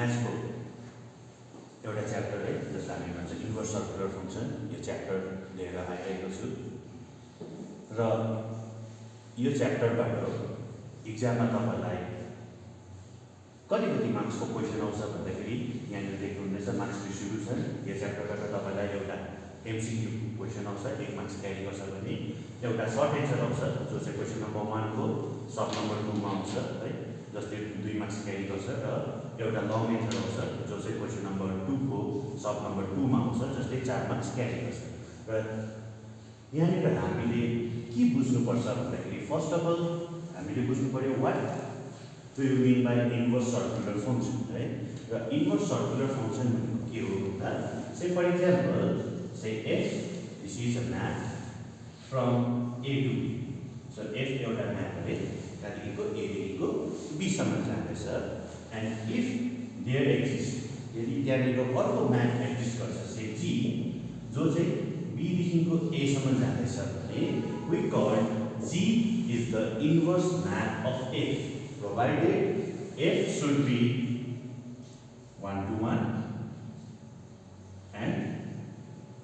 म्याथ्सको एउटा च्याप्टर है जसलाई हामी भन्छ इन्भर्स सर्कुलर फङ्सन। यो च्याप्टर लिएर आइरहेको छु र यो च्याप्टरबाट इक्जाममा तपाईलाई कति मार्क्सको क्वेसन आउँछ भन्दाखेरि यहाँनिर देख्नुहुनेछ मार्क्स डिस्ट्रिब्युसन। यो च्याप्टरबाट तपाईलाई एउटा एमसीक्यू क्वेसन आउँछ, 1 मार्क्स क्यारी गर्छ भने एउटा सर्ट एन्सर आउँछ जो चाहिँ क्वेसन नम्बर 1 को सब नम्बर 2 मा आउँछ है, जसले 2 मार्क्स क्यारी गर्छ र एउटा लङ एन्सर आउँछ जो चाहिँ क्वेसन नम्बर 2 को सब नम्बर 2 मा आउँछ जसले 4 मार्क्स क्यारी गर्छ। र यहाँनिर हामीले के बुझ्नुपर्छ भन्दाखेरि फर्स्ट अफ अल हामीले बुझ्नु पर्यो what do you mean by inverse circular function है। र इन्भर्स सर्कुलर फङ्सन भनेको के हो भन्दा say for example say f, this is a map from a to b. So f एउटा म्याप है त्यहाँदेखिको a देखिको b सम्म जाँदैछ and if there exists यदि त्यहाँनिर अर्को म्याप एक्जिस्ट गर्छ say g जो चाहिँ b देखिको a सम्म जाँदैछ भने we call g is the inverse map of f provided f should be 1 to 1 and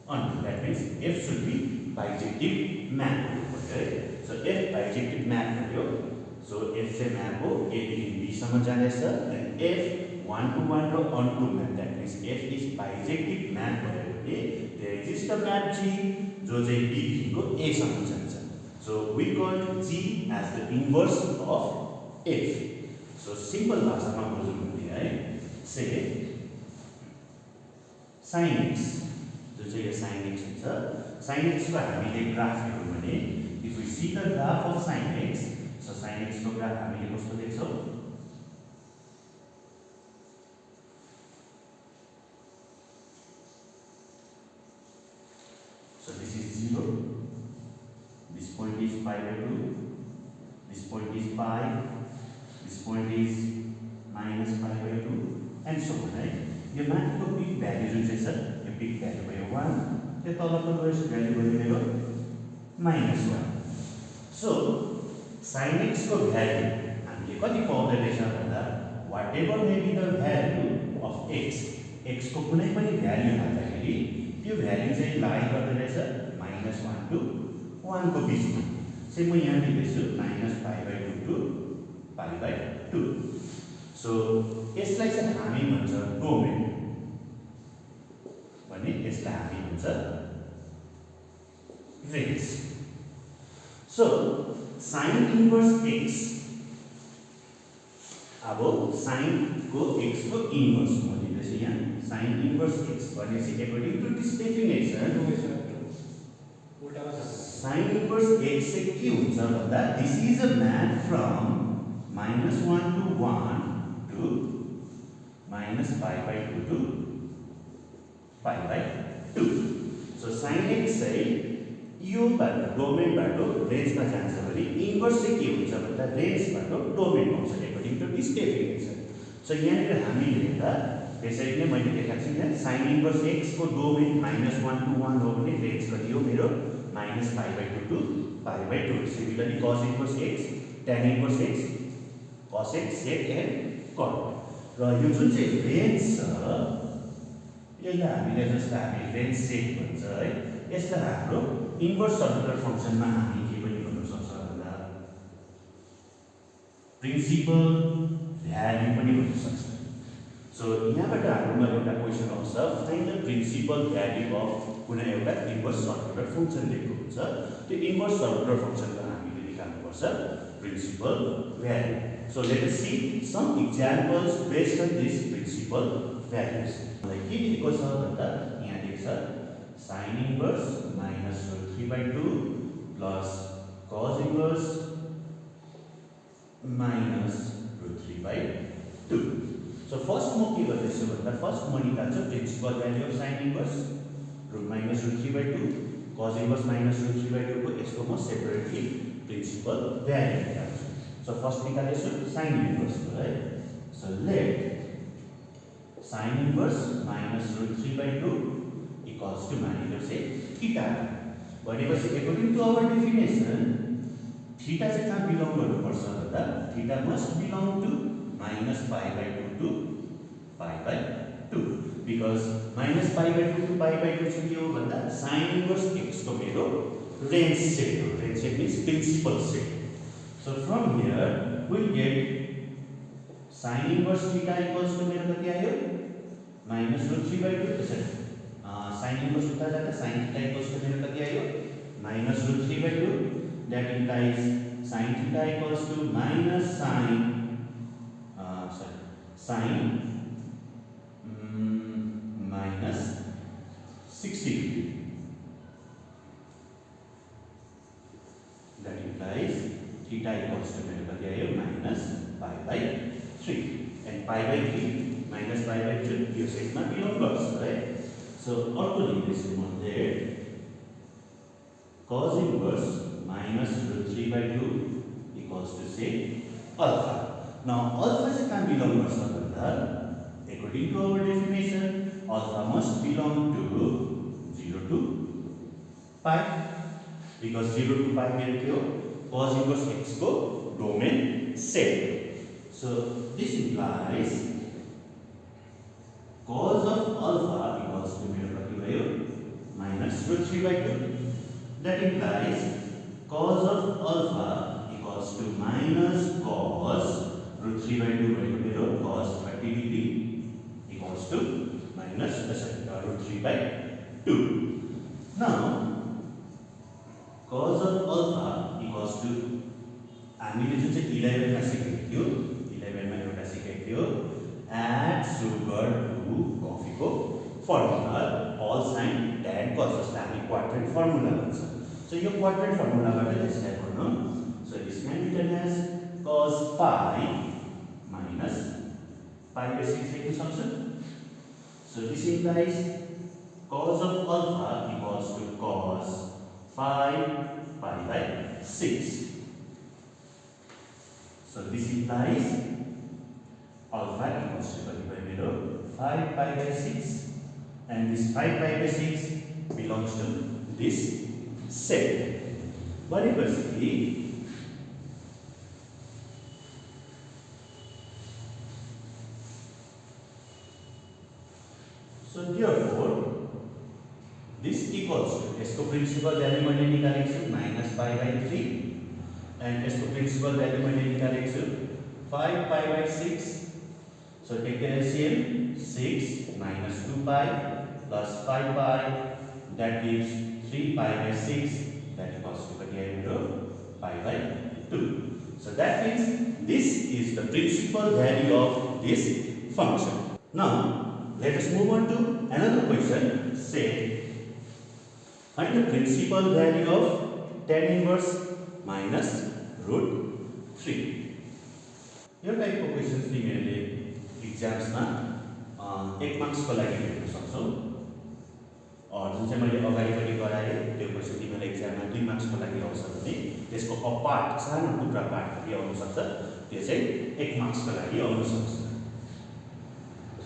onto. That means f should be bijective map. Okay? So f bijective map हो। So f से map हो a देखि b सम्म जानेछ and f 1 to 1 र onto map. That means f is bijective map भयो भने there exists a map g जो चाहिँ b देखिको a सम्म जान्छ। So we call g as the inverse of f. So simple भाषामा बुझ्नु भने है say sin x जो चाहिँ यो sin x हुन्छ, sin x को हामीले ग्राफ हेर्नु भने if we see the graph of sin x, so sin x को ग्राफ हामीले कस्तो देख्छौं, so this is 0, this point is pi by 2, this point is pi, this point is minus pi by 2 and so on है। यो माथिको pick value जुन चाहिँ छ यो पिक भ्यालु भयो 1, त्यो तलको लोएस्ट भ्यालु भयो मेरो -1। सो sin x को भ्यालु हामीले कति पाउँदै रहेछ भन्दा whatever may be the value of x, x को कुनै पनि भ्यालु हाल्दाखेरि त्यो भ्यालु चाहिँ लाई गर्दै रहेछ -1 to 1 को बीचमा। चाहिँ म यहाँ लेख्दैछु -π/2 to π/2। सो यसलाई चाहिँ हामी भन्छ डोमेन भने यसलाई हामी भन्छ range. So sin inverse x अब sin को x को इन्भर्स म लिँदैछु यहाँ sin इन्भर्स x भनेपछि according to this definition sin inverse x चाहिँ के हुन्छ भन्दा this is a map from -1 to 1 to -π/2 to π/2। So sin x चाहिँ यो डोमेनबाट रेन्जमा जान्छ भने इन्भर्स चाहिँ के हुन्छ भन्दा रेन्जबाट डोमेनमा आउँछ according to this definition. So यहाँनिर हामीले हेर्दा त्यसरी नै मैले लेखेको छु यहाँ sin इन्भर्स x को डोमेन -1 to 1 हो भने रेन्ज कति हो मेरो -π/2 to π/2। Similarly cos inverse x, tan inverse x, cos x, sec and cot। र यो जुन चाहिँ रेन्ज छ यसलाई हामीले जसलाई हामी रेन्ज सेट भन्छ है, यसलाई हाम्रो इन्भर्स सर्कुलर फंक्सनमा हामी के पनि भन्न सक्छ भन्दा प्रिन्सिपल भ्यालु पनि भन्न सक्छ। सो यहाँबाट हाम्रोमा एउटा क्वेशन आउँछ find the principal value of कुनै एउटा इन्भर्स सर्कुलर फंक्सन दिएको हुन्छ, त्यो इन्भर्स सर्कुलर फंक्सनलाई हामीले निकाल्नुपर्छ principal value. So let us see some examples based on these principal values. Like के दिएको छ भन्दा यहाँ देख्छ sin inverse -√3/2 plus cos inverse -√3/2। So first म के गर्दैछु भन्दा फर्स्ट म निकाल्छु principal value of sin inverse -√3/2 cos inverse -√3/2 को यसको म सेपरेटली प्रिन्सिपल भ्यालु निकाल्छु। So first निकालेछु sin इन्भर्स right? So let sin inverse -√3/2 equals to मानिलो से थीटा। भनेपछि according to our definition theta चाहिँ कहाँ बिलोङ गर्नुपर्छ भन्दा theta must belong to -π/2 to π/2। because minus pi by 2 to pi by 2 चाहिँ के हो भन्दा sin inverse x को मेरो range set हो. Range set means principal set. So from here we get sin inverse theta equals to मेरो कति आयो minus root 3 by 2. Sin inverse उता जाता sin theta equals to मेरो कति आयो minus root 3 by 2. That implies sin theta equals to minus sin minus 60 degree. That implies theta equals to minus pi by 3. And pi by 3 minus pi by 2 यो सेटमा belong गर्छ, right? So अर्को लेख्दैछु म there cos inverse minus root 3 by 2 equals to say alpha. Now alpha चाहिँ कहाँ belong गर्छ भन्दा according to our definition alpha must belong to 0 to pi because 0 to pi मेरो के हो cos inverse x को domain set. So this implies cos of alpha equals to मेरो कति भयो minus root 3 by 2. That implies cos of alpha equals to minus cos root 3 by 2 by मेरो cos 30 degree equals to minus root 3 by 2. Now cos of alpha equals to हामीले जुन चाहिँ 11 मा सिकेको थियो 11 मा एउटा सिकेको थियो add sugar to coffee को formula all sin tan cos जस्ता हामी क्वाड्रेन्ट फर्मुला भन्छ. So यो क्वाड्रेन्ट फर्मुलाबाट यसलाई गर्नु. So this can be written as cos pi minus pi by 6 लेख्न सक्छ. So this implies cos of alpha equals to cos 5 pi by 6. So this implies alpha equals to कति भयो मेरो 5 pi by 6 and this 5 pi by 6 belongs to this set. भनेपछि so therefore this equals to यसको principal value मैले निकालेको छु minus pi by 3 and यसको principal value मैले निकालेको छु 5 pi by 6. So take the LCM 6 minus 2 pi plus 5 pi that gives 3 pi by 6 that equals to pi by 2. So that means this is the principal value of this function. Now let us move on to another question. Say find the principal value of tan inverse minus root 3. यो टाइपको questions तिमीहरूले एक्जाम्समा 1 मार्क्सको लागि हेर्न सक्छौ. जुन चाहिँ मैले अगाडि पनि गराएँ त्यो क्वेशन तिमीलाई एक्जाममा 2 मार्क्सको लागि आउँछ भने त्यसको अपार्ट सानो टुक्रा पार्ट पनि आउन सक्छ. त्यो चाहिँ 1 मार्क्सको लागि आउन सक्छ.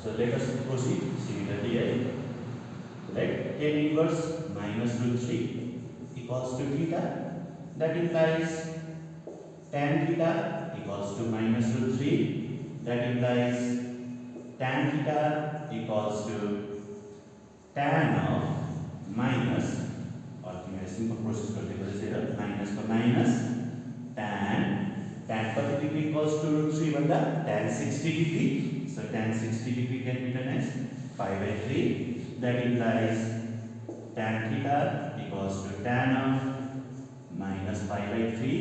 So let us proceed similarly. Let tan inverse minus root 3 equals to theta. That implies tan theta equals to minus root 3. That implies tan theta equals to tan of minus or simple process करते हुए minus का minus tan कति degree equals to root 3 बंदा tan 60 degree. So tan 60 degree can be written as pi by 3. That implies tan theta equals to tan of minus pi by 3.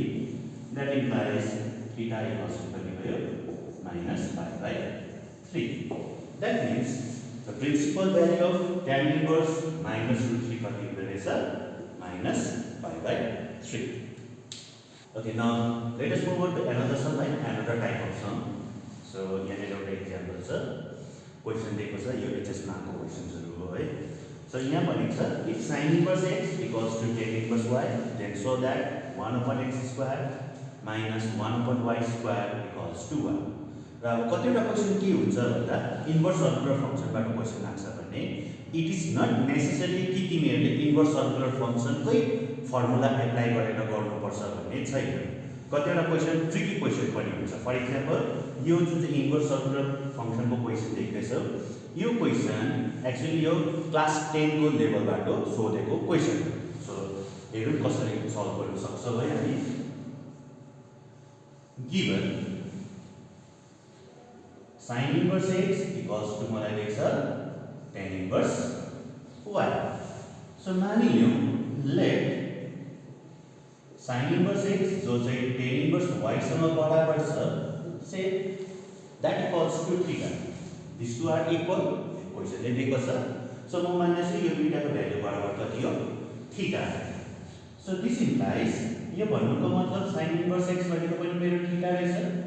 That implies theta equals to minus pi by 3. That means the principal value of tan inverse minus root 3 particular is minus pi by 3. Okay, now let us move on to another sum, another type of sum. So here is our example sir. Question दिएको छ यो HS मार्कको क्वेशन्सहरु हो है. So यहाँ भनेको छ if sin inverse x equals to tan inverse y then show that 1 upon x square minus 1 upon y square equals to 1. र अब कतिवटा क्वेशन के हुन्छ भन्दा इन्भर्स सर्कुलर फंक्सनबाट क्वेशन आउँछ भने इट इज नट नेसेसरी कि तिमीहरूले इन्भर्स सर्कुलर फंक्सनकै फर्मुला एप्लाई गरेर गर्नुपर्छ भन्ने छैन. कतिवटा क्वेशन ट्रिकी क्वेशन पनि हुन्छ. फर एक्जाम्पल यो जुन चाहिँ इन्भर्स सर्कुलर फंक्सनको क्वेशन देख्दै छौ यो क्वेशन एक्चुअली यो क्लास 10 को लेभलबाट सोधेको क्वेशन हो। सो हेरौँ कसरी सल्भ गर्न सक्छौ है हामी। Given sin inverse x equals to मलाई लेख्छ tan inverse y। सो मानिलियौ लेट sin inverse x जो चाहिँ tan inverse y सँग बराबर छ से that equals to theta। These two are equal क्वेशनले दिएको छ। सो म मान्दैछु यो दुईटाको भ्यालु बराबर कति हो थीटा। सो दिस इम्प्लाइज यो भन्नुको मतलब sin inverse x भनेको पनि मेरो थीटा रहेछ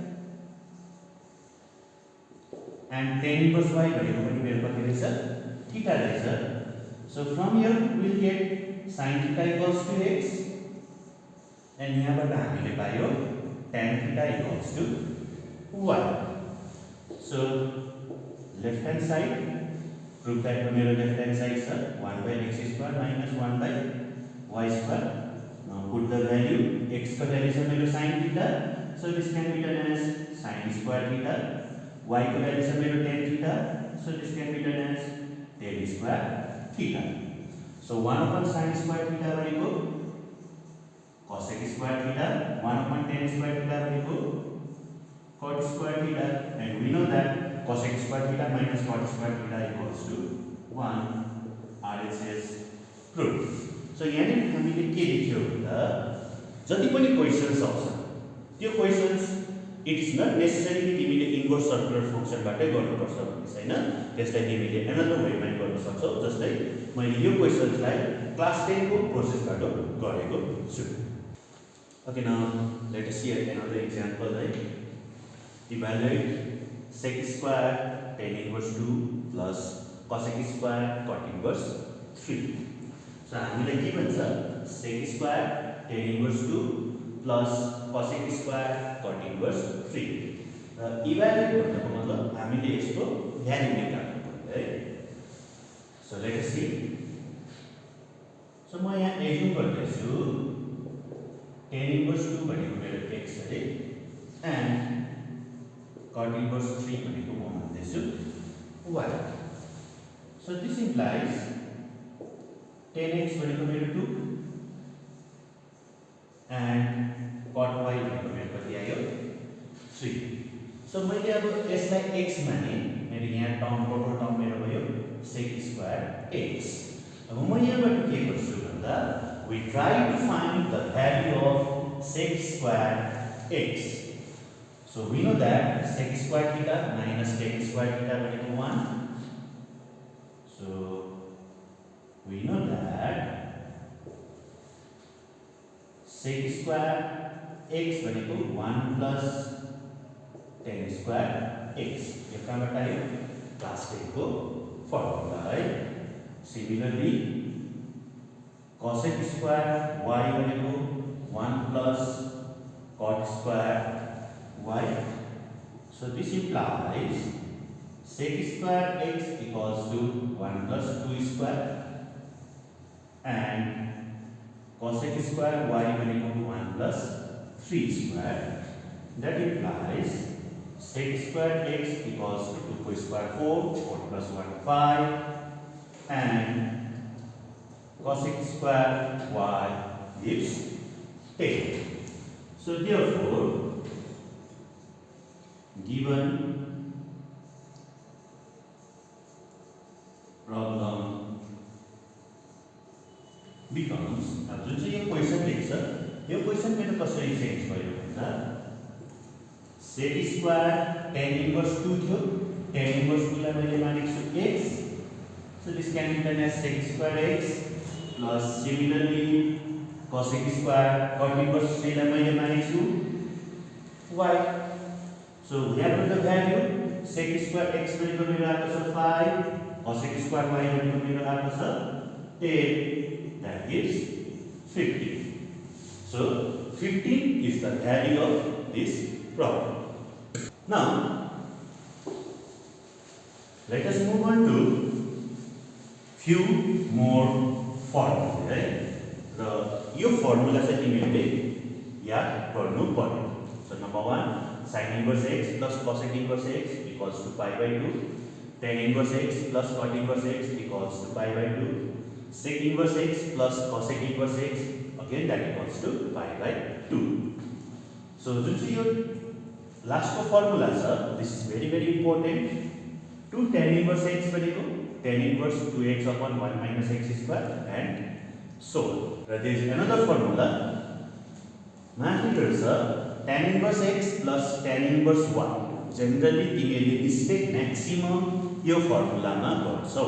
एन्ड tan inverse y भनेको पनि मेरो कति रहेछ थीटा रहेछ। So from here we will get sin theta equals to x and यहाँबाट हामीले पायो tan theta equals to y। So left hand side prove that मेरो left hand side is 1 by x square minus 1 by y square। Now put the value x का value is मेरो sin theta, so this can be written as sin square theta। y का value is मेरो tan theta, so this can be written as tan square theta। So 1 upon sin square theta भनेको cosec square theta, 1 upon tan square theta भनेको cot square theta, and we know that cosec square theta minus cot square theta equals to 1। RHS proof। So यहाँ हामीले के लेख्यो भन्दा जति पनि questions आउँछ त्यो questions it is not necessary कि तिमीले इन्भर्स सर्कुलर फंक्सनबाटै गर्नुपर्छ भन्ने छैन। त्यसलाई तिमीले एनदर वेमा गर्न सक्छौ। जस्तै मैले यो क्वेशन्सलाई क्लास 10 को प्रोसेसबाट गरेको छु। Okay, now let us see another example, right? Evaluate sec square tan inverse 2 plus cosec square cot inverse 3। So हामीलाई के भन्छ sec square tan inverse 2 plus cosec square cot inverse 3। र इभ्यालुएट भन्नुको मतलब हामीले यसको भ्यालु निकाल्नु पर्यो है। So let us see। So म यहाँ एज्युम गर्दैछु tan inverse 2 भनेको मेरो x है एन्ड cot inverse 3 भनेको म भन्दैछु y। So this implies tan x भनेको मेरो 2 एन्ड cot y भनेको मेरो कति आयो 3। So मैले अब यसलाई x माने मेरो यहाँ टर्म टोटल टर्म मेरो भयो sec square x। अब म यहाँबाट के गर्छु भन्दा we try to find the value of sec square x। So we know that sec square theta minus tan square theta भनेको 1। So we know that sec square x भनेको 1 plus tan square x। यो कहाँबाट आयो class 10 को formula है। Similarly cosec square y भनेको 1 plus cot square y। So this implies sec square x equals to 1 plus 2 square and cosec square y भनेको 1 plus 3 square। That implies sec square x equals to 2 square 4, 4 plus 1 5 and cosec square y gives 10। So therefore given problem becomes अब जुन चाहिँ यो question लेख्छ यो question मेरो कसरी change भयो भन्दा sec square tan inverse 2 थियो tan inverse 2 लाई मैले मानेको छु x। So this can be written as sec square x plus similarly cosec square cot inverse 3 लाई मैले मानेको छु y। So we have the value sec square x भनेको मेरो आएको छ 5 cosec square y भनेको मेरो आएको छ 10 that gives 15। So 15 is the value of this problem। Now let us move on to few more formula है। र यो फर्मुला चाहिँ तिमीहरूले याद गर्नु पर्यो। So number 1 sin inverse x plus cosec inverse x equals to pi by 2 tan inverse x plus cot inverse x equals to pi by 2. Sec inverse x plus cosec inverse x, again that equals to pi by 2. So जुन चाहिँ यो लास्टको formula छ, this is very important. 2 tan inverse x भनेको tan inverse 2x upon 1 minus x square and so on. There is another formula. माथि रहेछ tan inverse x plus tan inverse y. Generally तिमीले mistake maximum यो फर्मुलामा गर्छौ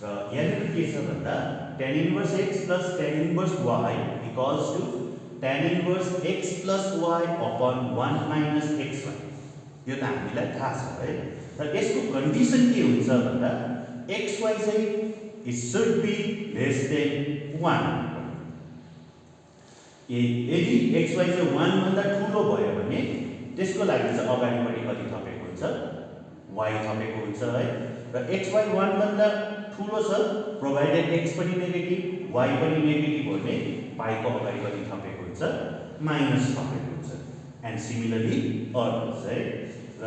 र यहाँनिर के छ भन्दा tan inverse x plus tan inverse y equals to tan inverse x plus y upon 1 minus xy. यो त हामीलाई थाहा छ है। र यसको कन्डिसन के हुन्छ भन्दा xy चाहिँ it should be less than 1. यदि xy चाहिँ 1 भन्दा ठुलो भयो भने त्यसको लागि चाहिँ अगाडिपट्टि कति थपेको हुन्छ, y थपेको हुन्छ है। र xy 1 भन्दा ठुलो छ प्रोभाइडेड x पनि नेगेटिभ y पनि नेगेटिभ हो भने पाई को अगाडि कति थपेको हुन्छ, माइनस थपेको हुन्छ। एन्ड सिमिलरली अदर्स है। र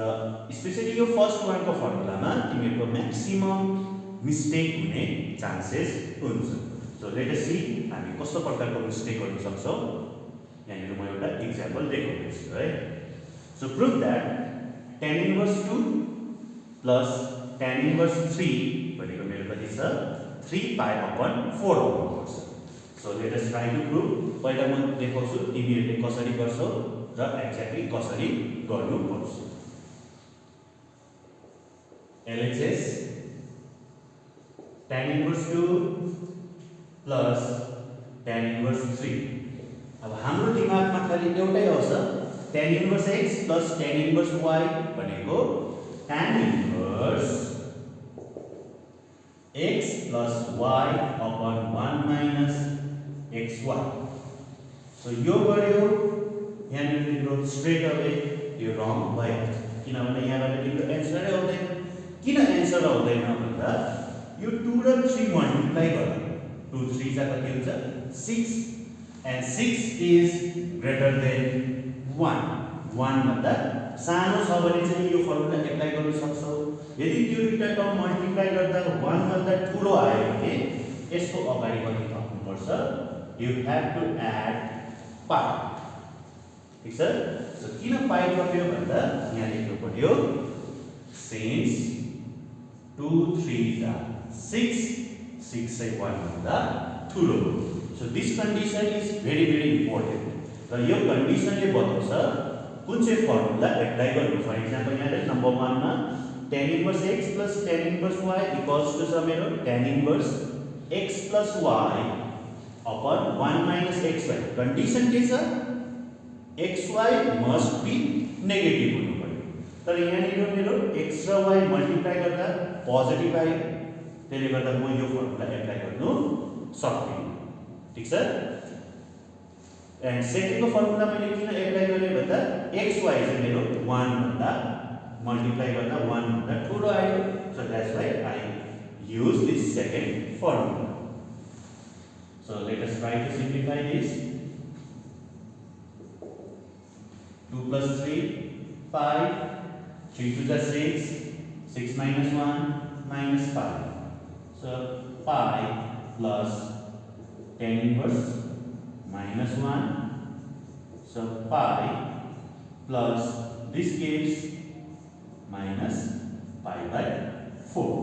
स्पेशली यो फर्स्ट वानको फर्मुलामा तिमीहरुको म्याक्सिमम मिस्टेक हुने चान्सेस हुन्छ। सो लेट अस सी हामी कस्तो प्रकारको मिस्टेक गर्न सक्छौं। यहाँनिर म एउटा एक्जाम्पल देखाउँछु है। So prove that tan inverse 2 plus tan inverse 3 भनेको मेरो कति छ 3 pi upon 4 आउनुपर्छ। So let us try to prove. पहिला म देखाउँछु तिमीहरुले कसरी गर्छौ र एक्ज्याक्टली कसरी गर्नुपर्छ। LHS tan inverse 2 plus tan inverse 3। अब हाम्रो दिमागमा खाली एउटै आउँछ tan inverse x plus tan inverse y भनेको tan inverse x plus y upon 1 minus xy। So यो गर्यो यहाँनिर तिम्रो स्ट्रेट अवे यो रङ भयो किनभने यहाँबाट तिम्रो एन्सरै आउँदैन। किन एन्सर आउँदैन भन्दा यो 2 र 3 मल्टिप्लाई गर्दा 2 3 जा कति हुन्छ 6 and 6 is greater than 1 भन्दा सानो छ भने चाहिँ यो फर्मुला एप्लाई गर्न सक्छौ। यदि त्यो दुईटा टर्म मल्टिप्लाई गर्दा 1 भन्दा ठुलो आयो भने यसको अगाडि कति थप्नुपर्छ, you have to add pi। ठीक छ। सो किन पाइ थप्यो भन्दा यहाँ लेख्नु पर्यो since 2 3 are 6 चाहिँ 1 भन्दा ठुलो। So this condition is very important. र यो कन्डिसनले बताउँछ कुन चाहिँ फर्मुला एप्लाई गर्नु। फर एक्जाम्पल यहाँ नम्बर 1 मा tan inverse x plus tan inverse y equals to छ मेरो tan inverse x plus y upon 1 minus xy। Condition के छ xy मस्ट बी नेगेटिभ हुनु पर्यो। तर यहाँनिर मेरो x र y मल्टिप्लाई गर्दा पोजिटिभ आयो त्यसले गर्दा म यो फर्मुला एप्लाई गर्नु सक्दिनँ। ठीक छ। एन्ड सेकेन्डको फर्मुला मैले किन एप्लाई गरेँ भन्दा xy चाहिँ मेरो 1 भन्दा मल्टिप्लाई गर्दा 1 भन्दा ठुलो आयो। So that's why I use this second formula. So let us try to simplify this. 2 plus 3 5 3 to the 6 6 minus 1 minus 5। So pi plus tan inverse minus 1। So pi plus this gives minus pi by 4।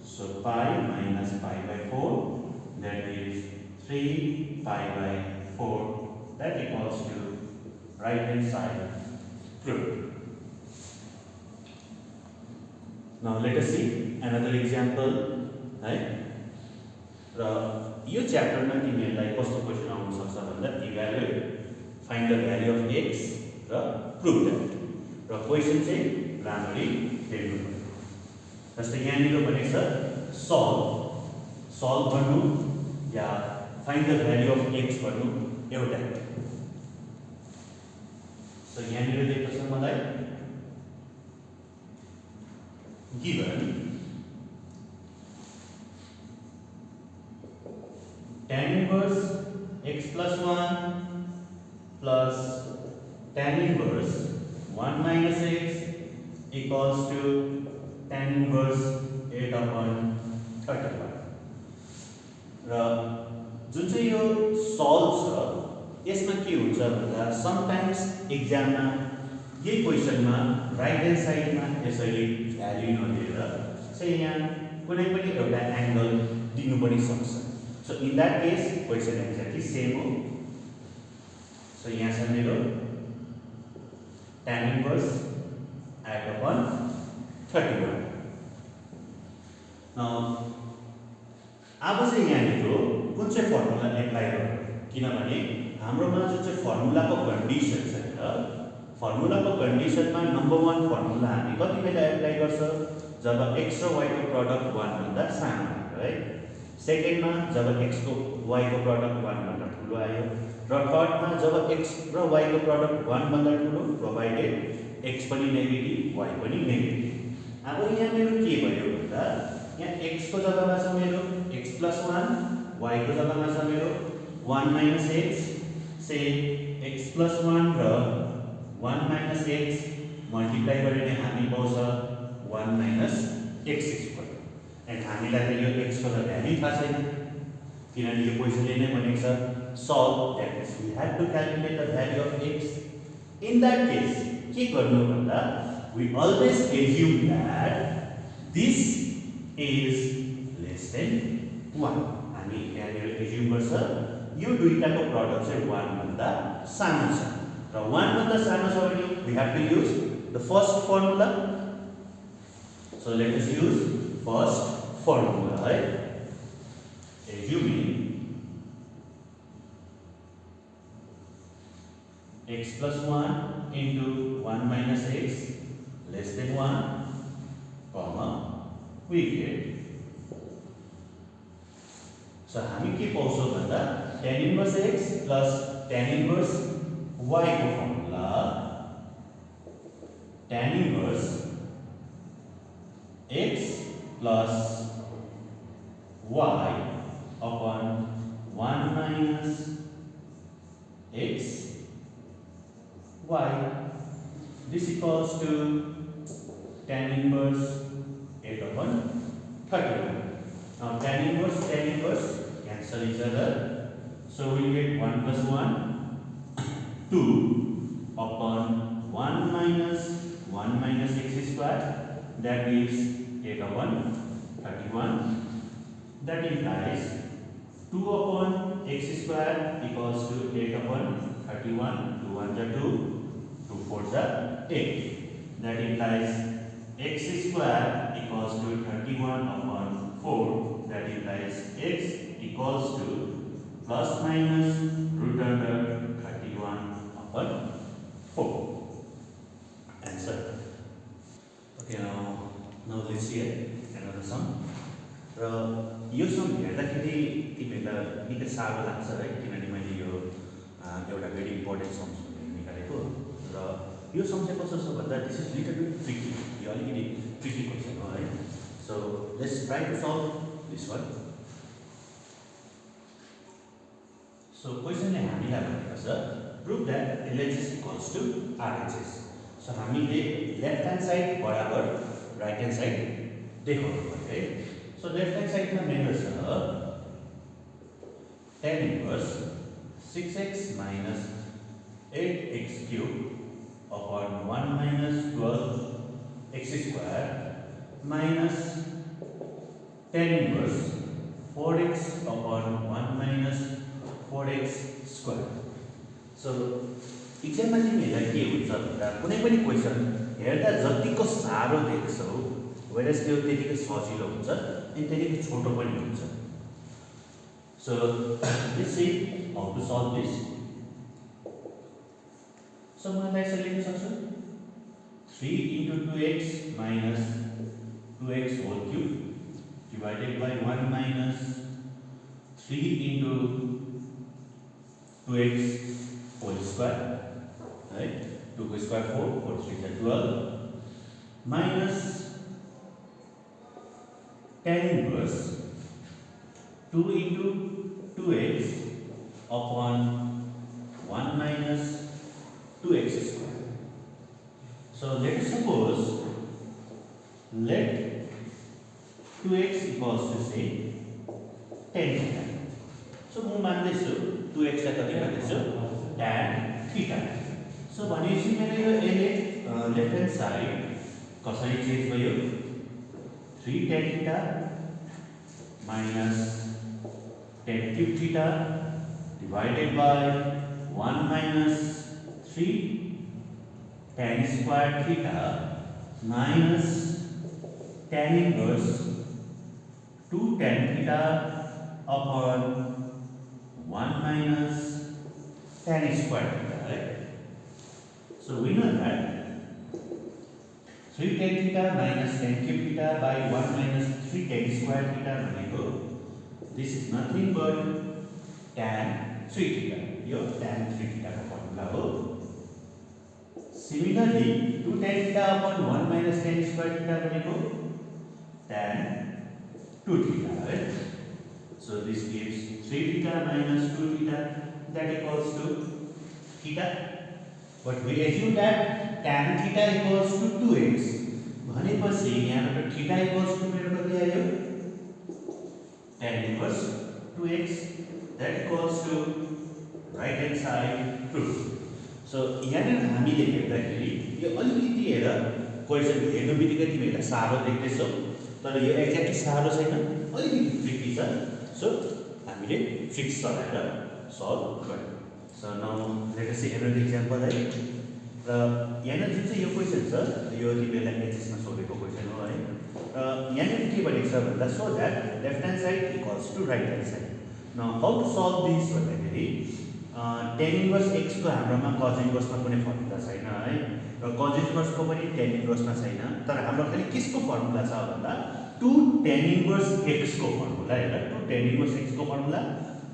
So pi minus pi by 4 that is 3 pi by 4 that equals to right hand side proved। Now let us see another example है। र यो च्याप्टरमा तिमीहरुलाई कस्तो question आउन सक्छ भन्दा evaluate find the value of x र prove that. र question चाहिँ राम्ररी हेर्नु पर्यो। जस्तै यहाँनिर भनेको छ सल्भ गर्नु या find the value of x भन्नु एउटा। सो यहाँनिर दिएको छ मलाई given tan inverse x plus 1 plus tan inverse 1 minus x equals to tan inverse 8/31 र जुन चाहिँ यो सल्भ छ यसमा के हुन्छ भन्दा समटाइम्स एक्जाममा यही क्वेसनमा राइट ह्यान्ड साइडमा यसरी भ्याल्यु नदिएर चाहिँ यहाँ कुनै पनि एउटा एंगल दिनु पनि सक्छ so in that case question exactly same हो सो यहाँ छ मेरो tan inverse 8/31 now अब चाहिँ यहाँनिर कुन चाहिँ फर्मुला एप्लाई गर्नु किनभने हाम्रोमा जुन चाहिँ फर्मुलाको कन्डिसन छ नि फर्मुलाको कन्डिसनमा नम्बर 1 फर्मुला हामी कति बेला एप्लाई गर्छ जब x र y को प्रोडक्ट 1 भन्दा सानो है सेकेन्डमा जब x को y को प्रोडक्ट 1 भन्दा ठुलो आयो र थर्डमा जब x र y को प्रोडक्ट 1 भन्दा ठुलो प्रोवाइडेड x पनि नेगेटिभ y पनि नेगेटिभ अब यहाँ मेरो के भयो भन्दा यहाँ x को जग्गामा छ मेरो x + 1 y को जग्गामा छ मेरो 1 - x से x + 1 र 1 - x मल्टिप्लाई गरेर हामी पाउँछ 1 - x² एन्ड हामीलाई त यो x को भ्यालु थाहा छैन किनभने यो क्वेशनले नै भनेको छ solve that is we have to calculate the value of x in that case के गर्नु भन्दा we always assume that this is less than 1 हामी यहाँ एज्युम गर्छ यो दुईटाको प्रोडक्ट चाहिँ 1 भन्दा सानो छ र 1 भन्दा सानो छ भने we have to use the first formula so let us use first formula है assuming x + 1 into 1 - x less than 1 comma we get so हामी के पाउँछौँ भन्दा tan inverse x plus tan inverse y को formula tan inverse x plus y upon 1 - x y this equals to tan inverse 8/31 now tan inverse cancel each other so we get 1 + 1 2 upon 1 - 1 - x² that gives 8/31 that implies 2 upon x² equals to 8/31 2 1s are 2 2 4s are 8 that implies x² equals to 31 upon 4 that implies x equals to plus minus root under 31 upon 4 answer okay now let's see another sum र यो some हेर्दाखेरि तिमीलाई निकै साह्रो लाग्छ है किनभने मैले यो एउटा भेरी इम्पोर्टेन्ट सम्स निकालेको र यो सम चाहिँ कस्तो छ भन्दा this is little bit tricky यो अलिकति ट्रिकी क्वेसन हो है so let's try to solve this one so क्वेसनले हामीलाई भनेको छ prove that LHS equals to RHS so हामीले लेफ्ट ह्यान्ड साइड बराबर राइट ह्यान्ड साइड देखाउनु पर्यो है so left hand side में मेरे छ tan inverse 6x minus 8x cube upon 1 minus 12x square minus tan inverse 4x upon 1 minus 4x square so एक्जाममा तिमीहरूलाई के हुन्छ भन्दा कुनै पनि क्वेसन हेर्दा जतिको साह्रो देख्छौ whereas त्यो त्यतिकै सजिलो हुन्छ अनि त्यतिकै छोटो पनि हुन्छ so let's see how to solve this so मलाई यसरी लेख्न सक्छु 3 into 2x minus 2x whole cube divided by 1 minus 3 into 2x whole square right 2 को square 4 4 3 is 12 minus tan inverse 2 into 2x upon 1 minus 2x square. So let us suppose let 2x equals to say 10 theta. So म मान्दैछु 2x लाई कति मान्दैछु tan theta. So भनेपछि मेरो यो left hand side कसरी change भयो 3 tan theta minus 10 cube theta divided by 1 minus 3 tan square theta minus tan inverse 2 tan theta upon 1 minus tan square theta, right? So we know that 3 tan theta minus tan cube theta by 1 minus 3 tan square theta भनेको this is nothing but tan 3 theta. यो tan 3 theta को formula हो. Similarly 2 tan theta upon 1 minus tan square theta भनेको tan 2 theta, right? So this gives 3 theta minus 2 theta, that equals to theta. But we assume that tan theta equals to 2x. भनेपछि यहाँबाट theta equals to मेरो कति आयो tan inverse 2x, that equals to right hand side true. So यहाँ हामीले हेर्दाखेरि यो अलिकति हेर क्वेशन हेर्नु बित्तिकै तिमीहरुलाई सारो देख्दैछौ, तर यो एक्ज्याक्टली सारो छैन, अलिकति ट्रिकी छ. सो हामीले फिक्स चलाएर सल्भ गर्यौं. So now let us see another example है. र यहाँ जुन चाहिँ यो क्वेशन छ यो तिमीहरुलाई एचएस मा सोधेको क्वेशन हो है. र यहाँ के भनेको छ भन्दा so that left hand side equals to right hand side. Now how to solve this भन्दाखेरि tan इन्भर्स x को हाम्रोमा cos इन्भर्स मा कुनै फर्मुला छैन है, र cos इन्भर्स को पनि tan इन्भर्स मा छैन, तर हाम्रो खाली किसको फर्मुला छ भन्दा 2 tan इन्भर्स x को फर्मुला हेर, 2 tan इन्भर्स x को फर्मुला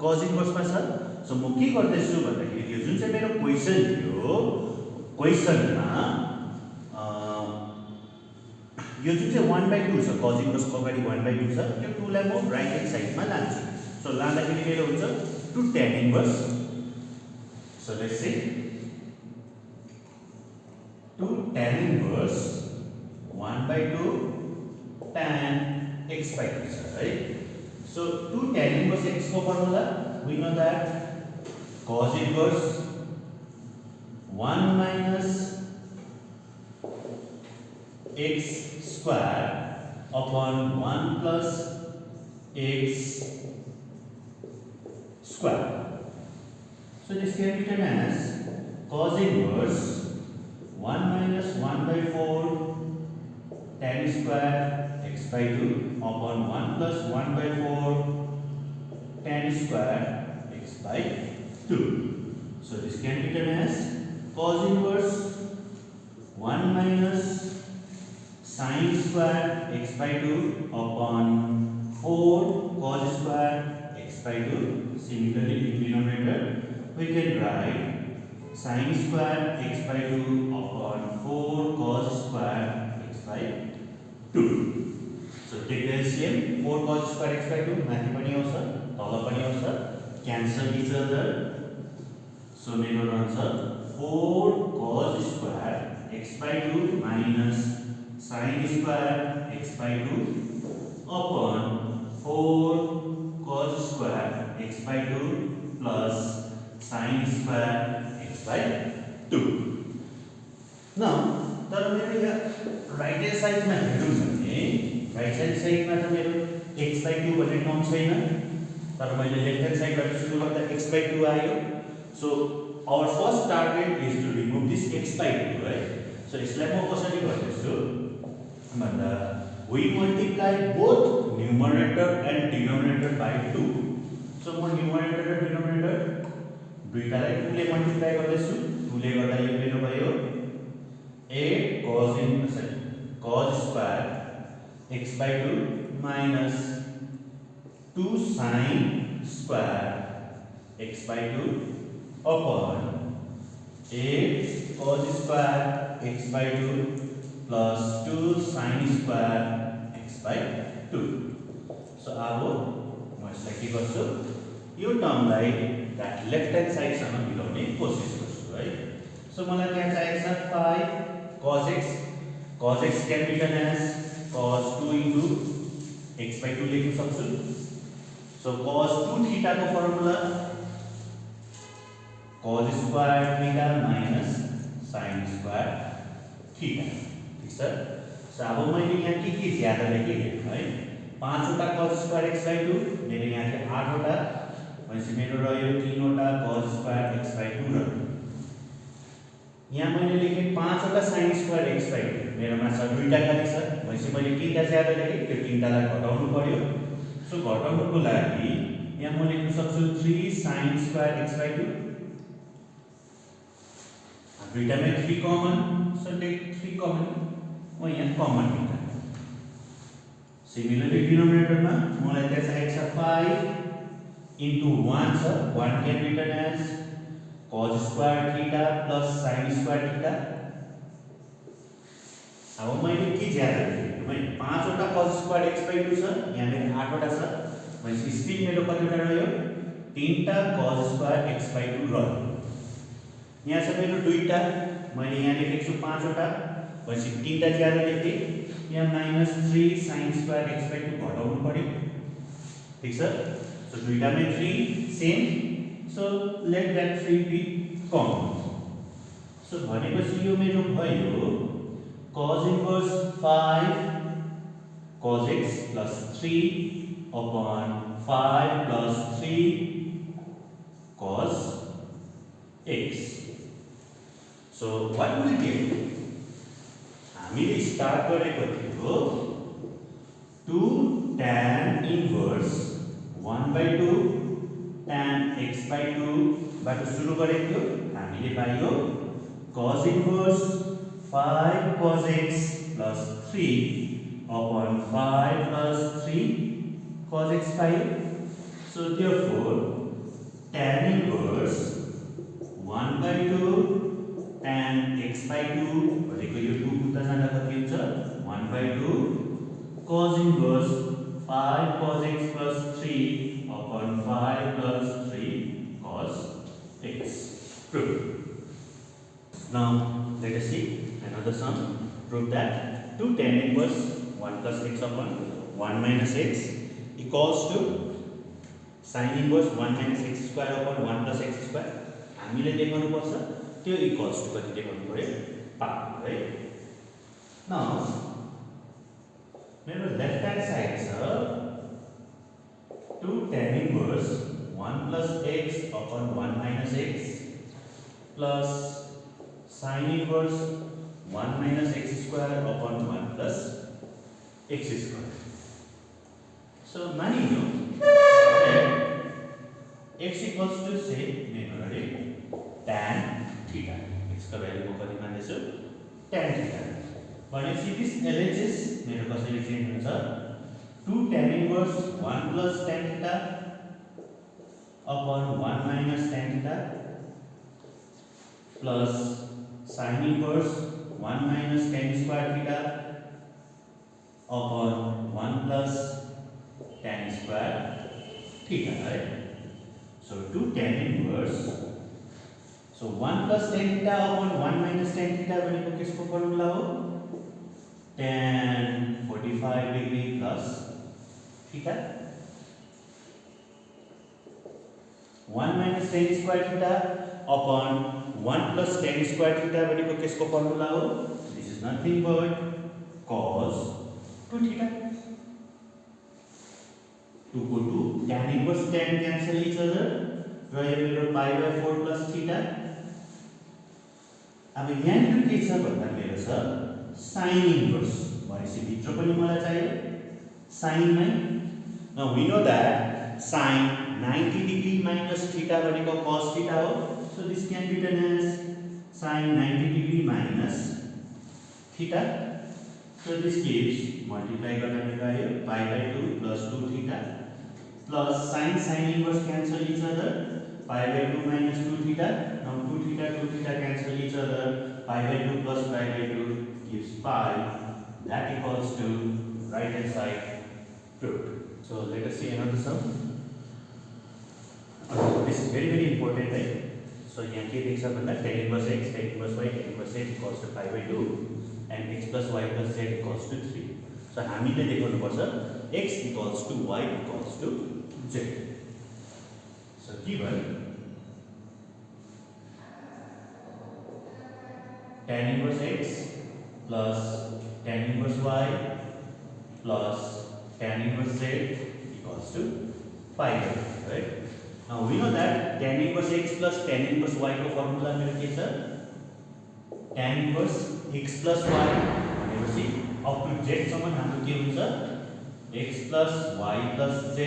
cos इन्भर्स मा छ. सो म के गर्दैछु भन्दाखेरि यो जुन चाहिँ मेरो क्वेशन थियो, क्वेशनमा यो जुन चाहिँ 1/2 छ, cos इन्भर्स को अगाडि 1/2 छ, यो 2 लाई म राइट ह्यान्ड साइडमा लान्छु. सो लाँदाखेरि मेरो हुन्छ 2 tan inverse. So let's say 2 tan inverse 1/2 tan x by 2, right? So 2 tan inverse x को formula we know that cos inverse 1 minus x square upon 1 plus x square. So this can be written as cos inverse 1 minus 1/4 tan square x by 2 upon 1 plus 1/4 tan square x by 2. So this can be written as cos inverse 1 minus sin square x by 2 upon 4 cos square x by 2. Similarly in denominator we can write sin square x by 2 upon 4 cos square x by 2. So take the LCM, 4 cos square x by 2 माथि पनि आउँछ तल पनि आउँछ, cancel each other. So मेरो रहन्छ 4 cos square x by 2 minus sin square x by 2 upon 4 cos square x by 2 plus sin square x by 2. Now, तर मेरो यहाँ राइट ह्यान्ड साइडमा हेरौँ भने राइट ह्यान्ड साइडमा त मेरो x by 2 भन्ने टर्म छैन, तर मैले लेफ्ट ह्यान्ड साइडबाट सुरु गर्दा x by 2 आयो. So our first target is to remove this x by 2, right? सो यसलाई म कसरी गर्दैछु भन्दा we multiply both numerator and denominator by 2. So म न्युमरेटर र डिनोमिनेटर दुईटालाई 2 ले मल्टिप्लाई गर्दैछु. 2 ले गर्दा यो मेरो भयो 8 cos square x by 2 minus 2 sin square x by 2 upon 8 cos square x by 2 plus 2 sin square x by 2. So अब म यसलाई के गर्छु यो टर्मलाई that left hand side सँग मिलाउने कोसिस गर्छु है. सो मलाई त्यहाँ चाहिएको छ 5 cos x can be written as cos 2 into x by 2 लेख्न सक्छु। सो cos 2 थीटा को formula cos square theta minus sin square theta. ठीक छ। सो अब मैले यहाँ के ज्यादा लेखेँ है, 5 वटा cos स्क्वायर x by 2, मेरो यहाँ चाहिँ 8 वटा, भनेपछि मेरो रह्यो 3 वटा cos स्क्वायर x by 2 र यहाँ मैले लेखेँ 5 वटा sin स्क्वायर x by 2, मेरोमा छ दुईटा खाली छ, भनेपछि मैले तीनटा ज्यादा लेखेँ, त्यो तीनटालाई घटाउनु पर्यो। सो घटाउनुको लागि यहाँ म लेख्न सक्छु 3 sin स्क्वायर x by 2, दुईटामै 3 कमन, सो टेक 3 कमन, म यहाँ कमन लिन्छ। सिमिलरली डिनोमिनेटरमा मलाई त्यहाँ चाहिएको छ 5 into 1 छ, 1 can be written as cos square theta plus sin square theta. अब मैले के ज्यादा लेखेँ है, 5 वटा cos स्क्वायर x by 2 छ, यहाँ मेरो 8 वटा छ, भनेपछि स्टिल मेरो कतिवटा रह्यो, 3टा cos स्क्वायर x by 2 रह्यो। यहाँ छ मेरो दुईटा, मैले यहाँ लेखेको छु 5 वटा, भनेपछि 3टा ज्यादा लेखेँ, यहाँ -3 sin स्क्वायर x by 2 घटाउनु पर्यो। ठीक छ। सो दुईटामै 3 same, so let that 3 B common. So भनेपछि यो मेरो भयो cos इन्भर्स 5 cos x plus 3 upon 5 plus 3 cos x. So what will we get? हामीले स्टार्ट गरेको थियो 2 tan inverse 1/2 tan x by 2 बाट सुरु गरेको थियो, हामीले पाइयो cos इन्भर्स 5 cos x plus 3 upon 5 plus 3 cos x पाइयो। So therefore tan inverse 1/2 tan x by 2 भनेको यो 2 उता जाँदा कति हुन्छ 1/2 cos इन्भर्स 5 cos x plus 3 upon 5 plus 3 cos x. Proof. Now let us see another sum. Prove that 2 tan inverse 1 plus x upon 1 minus x equals to sin inverse 1 minus x square upon 1 plus x square. हामीले लेख्नु पर्छ त्यो equals to कति लेख्नु पर्यो 5 है। Now मेरो left hand side छ 2 tan inverse 1 plus x upon 1 minus x plus sin inverse 1 minus x square upon 1 plus x square. So मानिलियो x equals to say मेरो tan theta, x का value म कति मान्दैछु tan theta, भनेपछि this LHS मेरो कसरी change हुन्छ 2 tan inverse 1 plus tan theta upon 1 minus tan theta plus sin inverse 1 minus tan square theta upon 1 plus tan square theta, right? So 2 tan inverse, so 1 plus tan theta upon 1 minus tan theta भनेको किसको formula हो tan 45 degree plus theta, 1 minus tan square theta upon 1 plus tan square theta भनेको किसको formula हो, this is nothing but cos 2 theta. 2 को 2 tan inverse tan cancel each other, रह्यो मेरो pi by 4 plus theta. अब यहाँ के छ भन्दा मेरो छ sin inverse, भनेपछि भित्र पनि मलाई चाहियो sin मै। Now we know that sin 90 degree minus theta भनेको cos theta हो, so this can be written as sin 90 degree minus theta. So this gives multiply गर्दा मेरो आयो pi by 2 plus 2 theta plus sin inverse cancel each other, pi by 2 minus 2 theta. Now 2 theta cancel each other, pi by 2 plus pi by 2 gives pi. That equals to right hand side proved. So let us see another sum. This is very important, right? So यहाँ के देख्छ भन्दा tan inverse x, tan inverse y, tan inverse z equals to pi by 2 and x plus y plus z equals to 3. So हामीले देखाउनुपर्छ x equals to y equals to z. So given tan inverse x plus tan inverse y plus tan inverse z equals to phi, right? Now we know that tan inverse x plus tan inverse y को formula मेरो के छ? tan inverse x plus y भनेपछि up to z सम्म हाम्रो के हुन्छ? x plus y plus z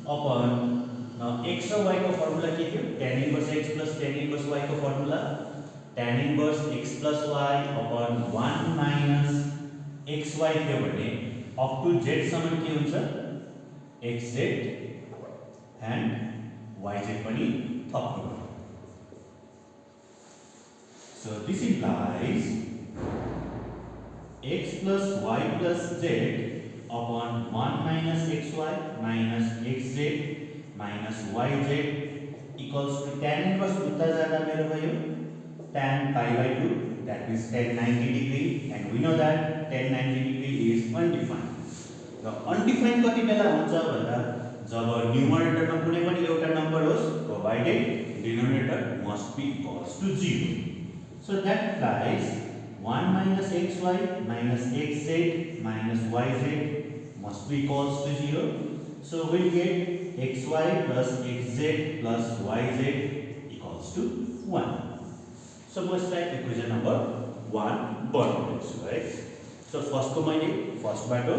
upon now x र y को फर्मुला के थियो? tan inverse x plus tan inverse y को formula tan inverse x plus y upon 1 minus xy थियो भने up to z सम्म के हुन्छ? xz and yz पनि थप्नु. So this implies x plus y plus z upon 1 minus xy minus xz minus yz equals to tan inverse उता जाँदा मेरो भयो tan pi by 2, that means tan 90 degree, and we know that tan 90 degree is undefined. र undefined कति बेला हुन्छ भन्दा जब numerator मा कुनै पनि एउटा नम्बर होस् provided denominator must be equals to 0. So that implies 1 minus xy minus xz minus yz must be equals to 0. So we'll get xy plus xz plus yz equals to 1. So most like equation number 1 बनाउँछु, right? So first को मैले first बाटो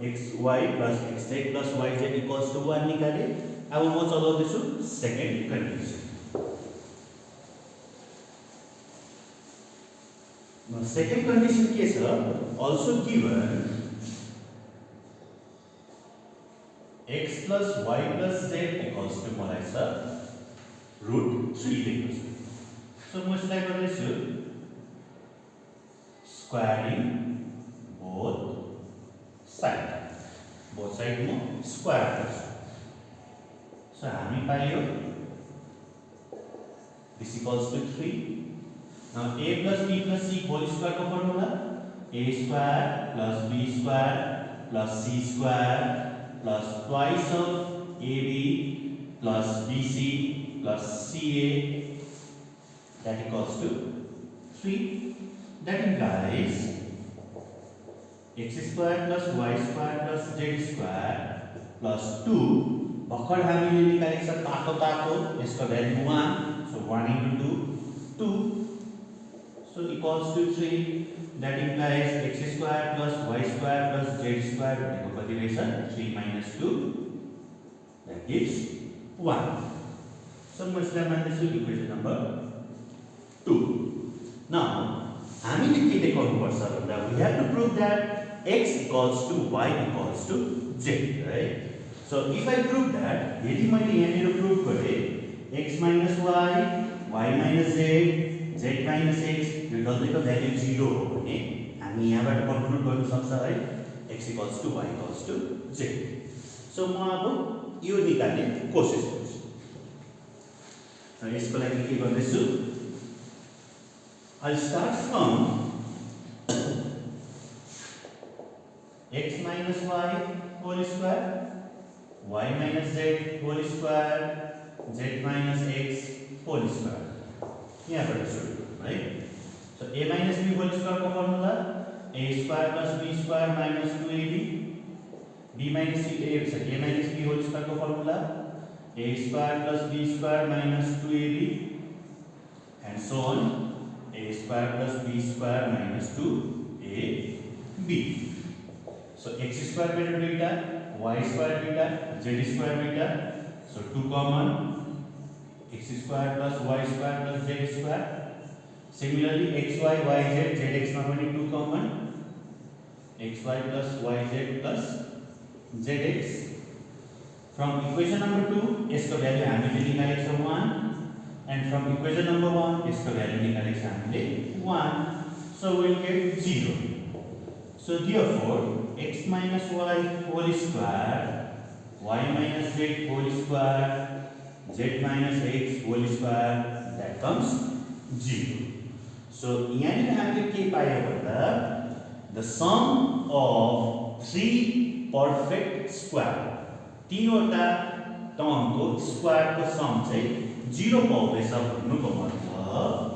xy plus xz plus yz equals to 1 निकाले. अब म चलाउँदैछु second condition. Now second condition के छ? Also given x plus y plus z equals to मलाई छ √3 दिएको छ. So म यसलाई गर्दैछु squaring both side म स्क्वायर गर्छु. So हामी पाइयो this equals to 3. Now a plus b plus c whole square को formula a square plus b square plus c square plus twice of ab plus bc plus ca, that equals to 3. That implies x square plus y square plus z square plus 2. भर्खर हामीले निकालेको छ तातो तातो, यसको value 1, so 1 into 2 so equals to 3. That implies x square plus y square plus z square भनेको कति रहेछ? 3 minus 2, that gives 1. So म यसलाई मान्दैछु इक्वेसन नम्बर 2. Now हामीले के देखाउनु पर्छ भन्दा we have to prove that x equals to y equals to z, right? So if I prove that, यदि मैले यहाँनिर प्रुभ गरे x minus y, y minus z, z minus x यो डल्लैको भ्यालु 0 हो भने हामी यहाँबाट कन्क्लुड गर्न सक्छ है x equals to y equals to z. So म अब यो निकाल्ने कोसिस गर्छु. र यसको लागि के गर्दैछु? I'll start from x minus y whole square, y minus z whole square, z minus x whole square. यहाँबाट सुरु, right? So a minus b whole square को formula a square plus b square minus 2ab, b minus c a minus b whole square को formula a square plus b square minus 2ab and so on. A square plus b square minus 2ab. So x square मेरो दुईटा, y square दुईटा, z square दुईटा. So 2 common, x square plus y square plus z square. Similarly xy yz zx मा पनि 2 common, xy plus yz plus zx. From equation number 2 यसको value हामीले निकालेको छ 1. And from equation number 1, इसका value निकालेको छ हामीले 1. So we'll get 0. So therefore, x minus y whole square, y minus z whole square, z minus x whole square, that comes 0. So यहाँनिर हामीले के पायौं भन्दा the sum of three perfect square, तीनवटा टर्मको स्क्वायरको some चाहिँ 0 पाउँदैछ भन्नुको मतलब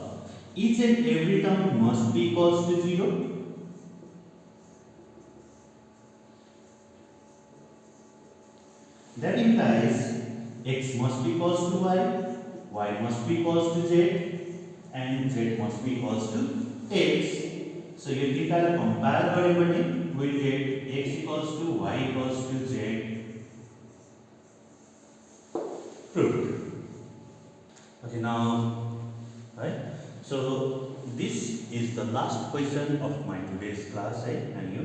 each and every term must be equals to 0. That implies x must be equals to y must be equals to z, and z must be equals to x. So you can compare variable, we will get x equals to y equals to z. Proved. Okay, now, right? So this is the last question of my today's class, right? And you,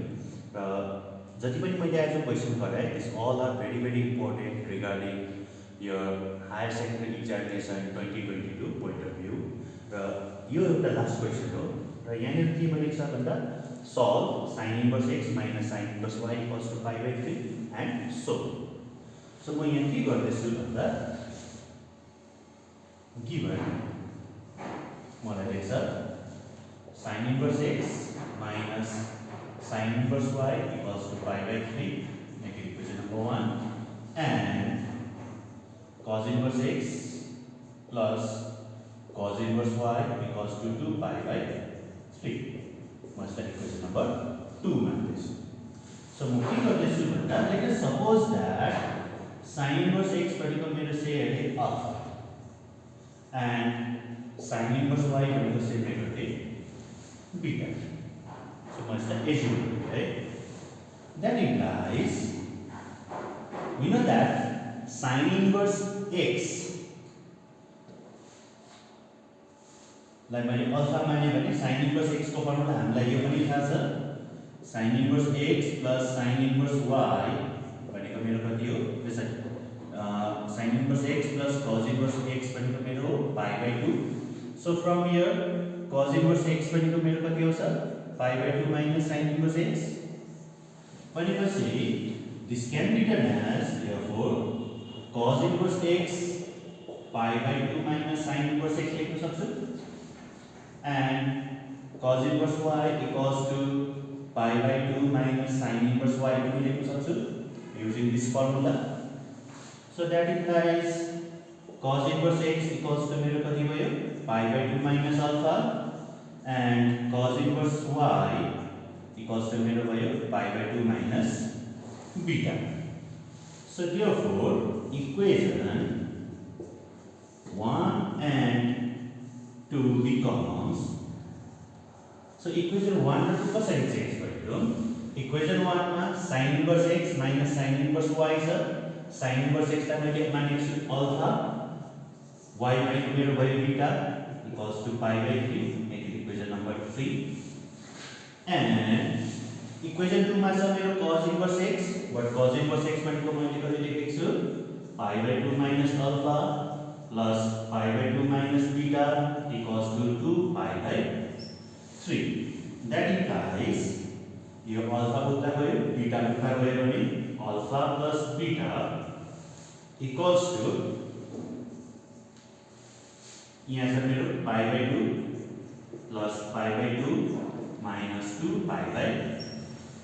जति पनि मैले आज question गराएँ, this all are very very important regarding your higher secondary examination 2022 point of view. र यो एउटा last question हो र यहाँनिर के भनेको छ भन्दा solve sin inverse x minus sin inverse y equals to pi by 3 and so. So म यहाँ के गर्दैछु भन्दा given मलाई लेख्छ sin inverse x minus sin inverse y equals to pi by 3, make it equation number 1, and cos inverse x plus cos inverse y equals to 2 pi by 3. Must be equation number 2 matrix. So let us suppose that sin inverse x particular say alpha and sin inverse y particular say beta. So must assume, right? That implies we know that sin inverse x like alpha माने sin inverse x को formula हामीलाई यो पनि थाहा छ sin inverse x plus sin inverse y भनेको मेरो कति हो त्यसै sin inverse x plus cos inverse x भनेको मेरो pi by 2. So from here cos inverse x भनेको मेरो कति हो sir pi by 2 minus sin inverse x. This can be written as therefore cos inverse x pi by 2 minus sin inverse x लेख्न सक्छु and cos inverse y equals to pi by 2 minus sin inverse y पनि लेख्न सक्छु using this formula. So that implies cos inverse x equals to मेरो कति भयो pi by 2 minus alpha and cos inverse y equals to मेरो भयो pi by 2 minus beta. So therefore equation 1 and 2 becomes, so equation 1 and 2 कसरी change गरियो equation 1 मा sin inverse x minus sin inverse y छ sin inverse x लाई मैले मानेको छु alpha, y भनेको मेरो भयो beta equals to pi by 3, make it equation number 3, and equation 2 मा छ मेरो cos inverse x, but cos inverse x भनेको मैले कति लेखेको छु pi by 2 minus alpha plus pi by 2 minus beta equals to 2 pi by 3. That implies यो alpha उता गयो beta उता गयो भने alpha plus beta equals to यहाँ छ मेरो pi by 2 plus pi by 2 minus 2 pi by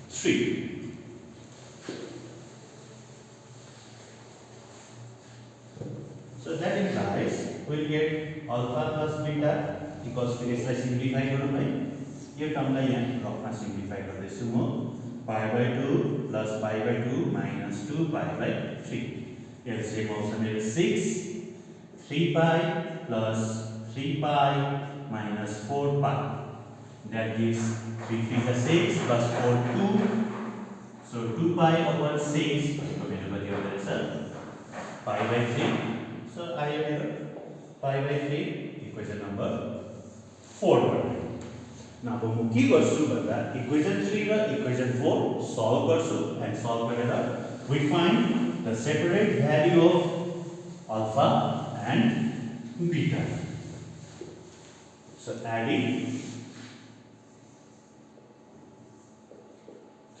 3. So that implies we get alpha plus beta equals to यसलाई सिम्प्लिफाई गरौँ है यो टर्मलाई यहाँ रफमा सिम्प्लिफाई गर्दैछु म pi by 2 plus pi by 2 minus 2 pi by 3. LCM आउँछ मेरो 6, 3 pi plus 3 pi minus 4 pi. That gives 3 3 is 6 plus 4 2. So 2 pi over 6 pi by 3. So I have pi by 3 equation number 4. Now we के गर्छु भन्दा equation 3 र equation 4 solve गर्छु and solve गरेर we find the separate value of alpha and beta. So adding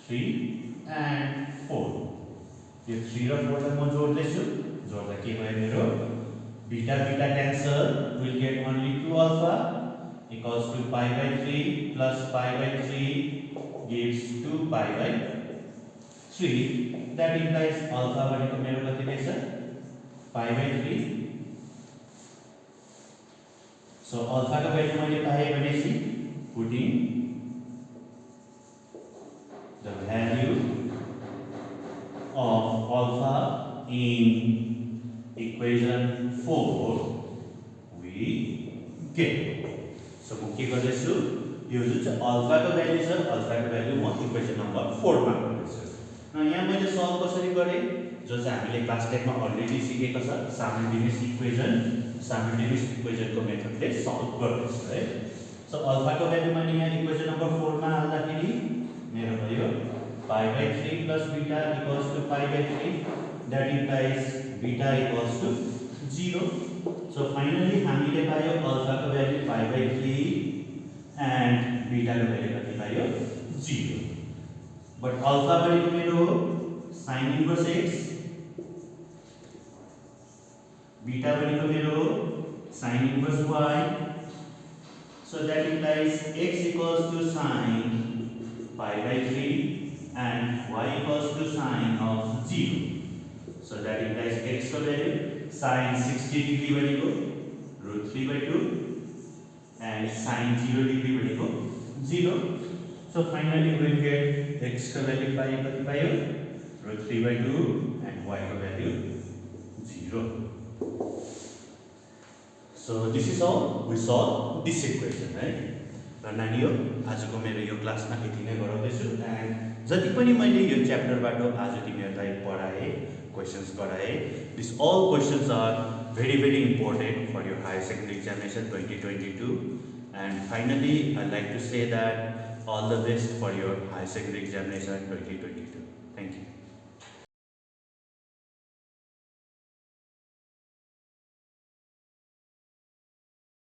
3 and 4. यो 3 र 4 लाई म जोड्दैछु जोड्दा के भयो मेरो beta beta cancel, will get only 2 alpha equals to pi by 3 plus pi by 3 gives 2 pi by 3. That implies alpha भनेको मेरो कति रहेछ pi by 3. So alpha का value मैले पाए भनेपछि putting the value of alpha in equation 4 we get. So म के गर्दैछु यो जुन चाहिँ अल्फा को भ्यालु छ अल्फा को भ्यालु म इक्वेसन नम्बर 4 मा गर्दैछु. र यहाँ मैले सल्भ कसरी गरे जो चाहिँ हामीले क्लास 10 मा अलरेडी सिकेको छ साइमल्टेनियस इक्वेसन को मेथडले सल्भ गर्दैछु है. सो अल्फा को भ्यालु मैले यहाँ इक्वेसन नम्बर 4 मा हाल्दाखेरि मेरो भयो pi by 3 plus beta equals to pi by 3. That implies beta equals to 0. So finally हामीले पायो अल्फा को value pi by 3 and beta को भ्यालु कति पायो 0. But alpha भनेको मेरो sin inverse x, beta भनेको मेरो sin inverse y. So that implies x equals to sin pi by 3 and y equals to sin of 0. So that implies x को value sin 60 degree भनेको √3 by 2 and sin 0 degree भनेको 0. So finally we will get x को value पाए कति पायो √3 by 2 and y को value 0. So this is how we solve this equation, right? र नानीहरु आजको मेरो यो क्लासमा यति नै गराउँदैछु एन्ड जति पनि मैले यो च्याप्टरबाट आज तिमीहरुलाई पढाए क्वेशन्स गराए this all questions are very important for your higher secondary examination 2022. And finally I'd like to say that all the best for your higher secondary examination 2022. Thank you.